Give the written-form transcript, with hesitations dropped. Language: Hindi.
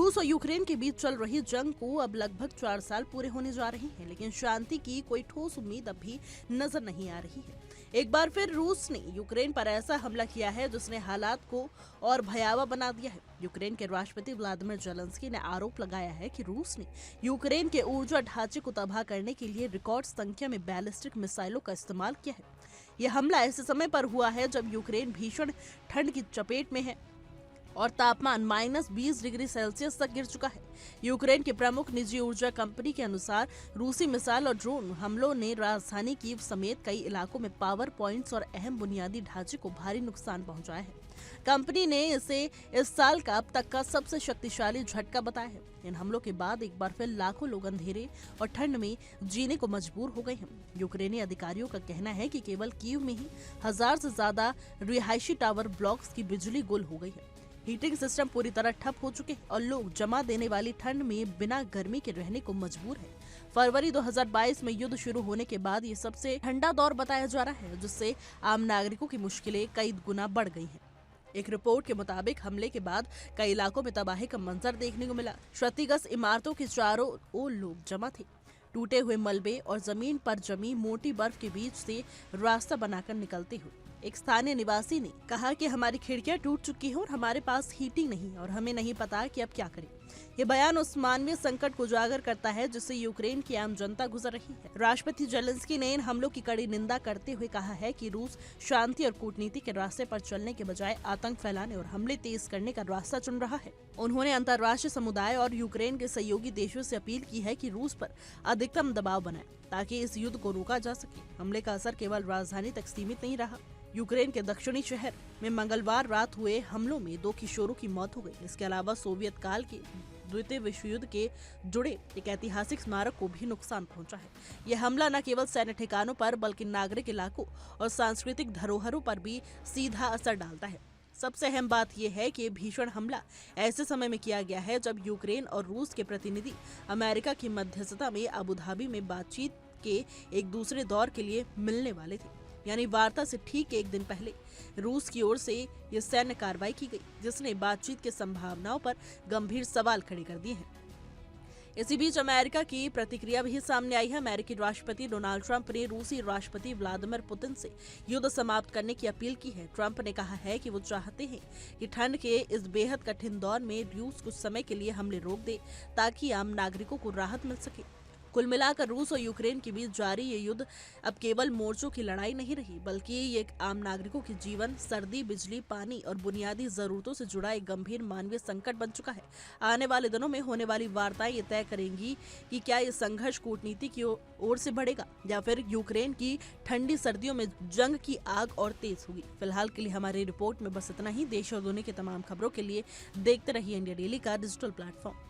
रूस और यूक्रेन के बीच चल रही जंग को अब लगभग 4 साल पूरे होने जा रहे हैं, लेकिन शांति की कोई ठोस उम्मीद अब भी नजर नहीं आ रही है। एक बार फिर रूस ने यूक्रेन पर ऐसा हमला किया है जिसने हालात को और भयावह बना दिया है। यूक्रेन के राष्ट्रपति व्लादिमीर जेलेंस्की ने आरोप लगाया है कि रूस ने यूक्रेन के ऊर्जा ढांचे को तबाह करने के लिए रिकॉर्ड संख्या में बैलिस्टिक मिसाइलों का इस्तेमाल किया है। यह हमला ऐसे समय पर हुआ है जब यूक्रेन भीषण ठंड की चपेट में है और तापमान -20 डिग्री सेल्सियस तक गिर चुका है। यूक्रेन के प्रमुख निजी ऊर्जा कंपनी के अनुसार रूसी मिसाइल और ड्रोन हमलों ने राजधानी कीव समेत कई इलाकों में पावर पॉइंट्स और अहम बुनियादी ढांचे को भारी नुकसान पहुंचाया है। कंपनी ने इसे इस साल का अब तक का सबसे शक्तिशाली झटका बताया है। इन हमलों के बाद एक बार फिर लाखों लोग अंधेरे और ठंड में जीने को मजबूर हो गए हैं। यूक्रेनी अधिकारियों का कहना है कि केवल कीव में ही 1000 से ज्यादा रिहायशी टावर ब्लॉक्स की बिजली गुल हो गई है। हीटिंग सिस्टम पूरी तरह ठप हो चुके हैं और लोग जमा देने वाली ठंड में बिना गर्मी के रहने को मजबूर हैं। फरवरी 2022 में युद्ध शुरू होने के बाद ये सबसे ठंडा दौर बताया जा रहा है, जिससे आम नागरिकों की मुश्किलें कई गुना बढ़ गई हैं। एक रिपोर्ट के मुताबिक हमले के बाद कई इलाकों में तबाही का मंजर देखने को मिला। क्षतिग्रस्त इमारतों के चारों ओर लोग जमा थे। टूटे हुए मलबे और जमीन पर जमी मोटी बर्फ के बीच से रास्ता बनाकर निकलते हुए एक स्थानीय निवासी ने कहा कि हमारी खिड़कियां टूट चुकी हैं और हमारे पास हीटिंग नहीं और हमें नहीं पता कि अब क्या करें। ये बयान उस मानवीय संकट को उजागर करता है जिससे यूक्रेन की आम जनता गुजर रही है। राष्ट्रपति जेलेंस्की ने इन हमलों की कड़ी निंदा करते हुए कहा है कि रूस शांति और कूटनीति के रास्ते पर चलने के बजाय आतंक फैलाने और हमले तेज करने का रास्ता चुन रहा है। उन्होंने अंतर्राष्ट्रीय समुदाय और यूक्रेन के सहयोगी देशों से अपील की है कि रूस पर अधिकतम दबाव बनाए ताकि इस युद्ध को रोका जा सके। हमले का असर केवल राजधानी तक सीमित नहीं रहा। यूक्रेन के दक्षिणी शहर में मंगलवार रात हुए हमलों में 2 किशोरों की मौत हो गई। इसके अलावा सोवियत काल के द्वितीय विश्व युद्ध के जुड़े एक ऐतिहासिक स्मारक को भी नुकसान पहुंचा है। यह हमला न केवल सैन्य ठिकानों पर बल्कि नागरिक इलाकों और सांस्कृतिक धरोहरों पर भी सीधा असर डालता है। सबसे अहम बात यह है कि ये भीषण हमला ऐसे समय में किया गया है जब यूक्रेन और रूस के प्रतिनिधि अमेरिका की मध्यस्थता में अबू धाबी में बातचीत के एक दूसरे दौर के लिए मिलने वाले थे। यानी वार्ता से ठीक एक दिन पहले रूस की ओर से यह सैन्य कार्रवाई की गई, जिसने बातचीत की संभावनाओं पर गंभीर सवाल खड़े कर दिए हैं। इसी बीच अमेरिका की प्रतिक्रिया भी सामने आई है। अमेरिकी राष्ट्रपति डोनाल्ड ट्रंप ने रूसी राष्ट्रपति व्लादिमीर पुतिन से युद्ध समाप्त करने की अपील की है। ट्रंप ने कहा है कि वो चाहते हैं कि ठंड के इस बेहद कठिन दौर में रूस कुछ समय के लिए हमले रोक दे ताकि आम नागरिकों को राहत मिल सके। कुल मिलाकर रूस और यूक्रेन के बीच जारी ये युद्ध अब केवल मोर्चों की लड़ाई नहीं रही, बल्कि ये आम नागरिकों के जीवन, सर्दी, बिजली, पानी और बुनियादी जरूरतों से जुड़ा एक गंभीर मानवीय संकट बन चुका है। आने वाले दिनों में होने वाली वार्ताएं ये तय करेंगी कि क्या ये संघर्ष कूटनीति की ओर से बढ़ेगा या फिर यूक्रेन की ठंडी सर्दियों में जंग की आग और तेज होगी। फिलहाल के लिए हमारी रिपोर्ट में बस इतना ही। देश और दुनिया की तमाम खबरों के लिए देखते रहिए इंडिया डेली का डिजिटल प्लेटफॉर्म।